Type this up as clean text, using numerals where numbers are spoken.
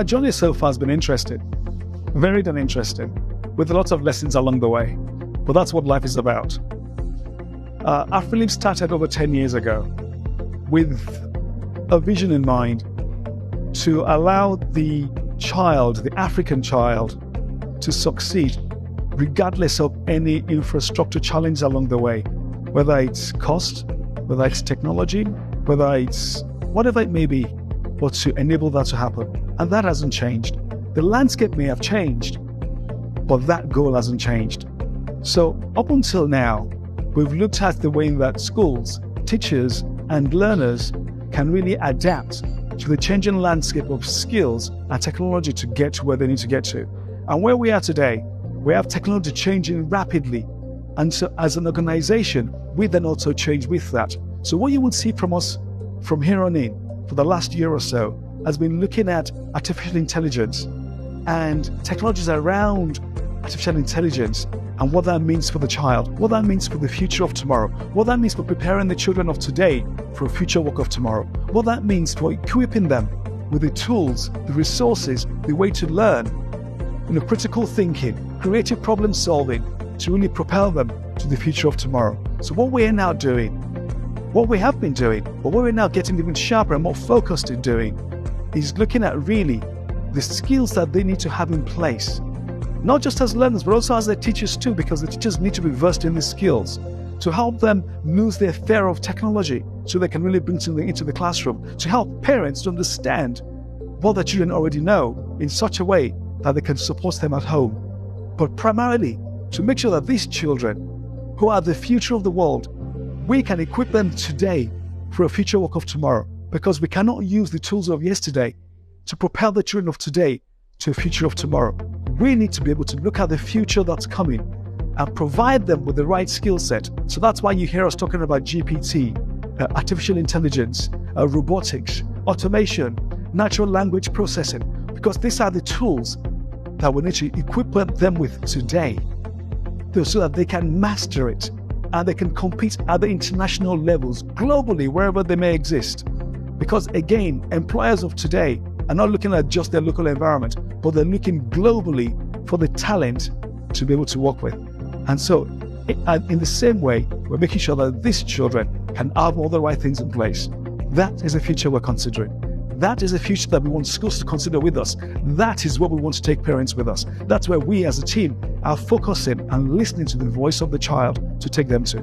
our journey so far has been interesting, very interesting, with a lot of lessons along the way. But that's what life is about. Afrelib started over 10 years ago with a vision in mind to allow the child, the African child, to succeed regardless of any infrastructure challenge along the way, whether it's cost, whether it's technology, whether it's whatever it may be, but to enable that to happen. And that hasn't changed. The landscape may have changed, but that goal hasn't changed. So up until now, we've looked at the way that schools, teachers, and learners can really adapt to the changing landscape of skills and technology to get to where they need to get to. And where we are today, we have technology changing rapidly. And so as an organization, we then also change with that. So what you will see from us from here on in for the last year or so has been looking at artificial intelligence and technologies around artificial intelligence and what that means for the child, what that means for the future of tomorrow, what that means for preparing the children of today for a future work of tomorrow, what that means for equipping them with the tools, the resources, the way to learn, critical thinking, creative problem solving to really propel them to the future of tomorrow. So what we are now doing, what we have been doing, but what we're now getting even sharper and more focused in doing is looking at really the skills that they need to have in place, not just as learners, but also as their teachers too, because the teachers need to be versed in these skills to help them lose their fear of technology so they can really bring something into the classroom, to help parents to understand what their children already know in such a way that they can support them at home. But primarily, to make sure that these children, who are the future of the world, we can equip them today for a future work of tomorrow, because we cannot use the tools of yesterday to propel the children of today to a future of tomorrow. We need to be able to look at the future that's coming and provide them with the right skill set. So that's why you hear us talking about GPT, artificial intelligence, robotics, automation, natural language processing, because these are the tools that we need to equip them with today so that they can master it and they can compete at the international levels, globally, wherever they may exist. Because again, employers of today are not looking at just their local environment, but they're looking globally for the talent to be able to work with. And so in the same way, we're making sure that these children can have all the right things in place. That is the future we're considering. That is the future that we want schools to consider with us. That is what we want to take parents with us. That's where we as a team are focusing and listening to the voice of the child to take them to.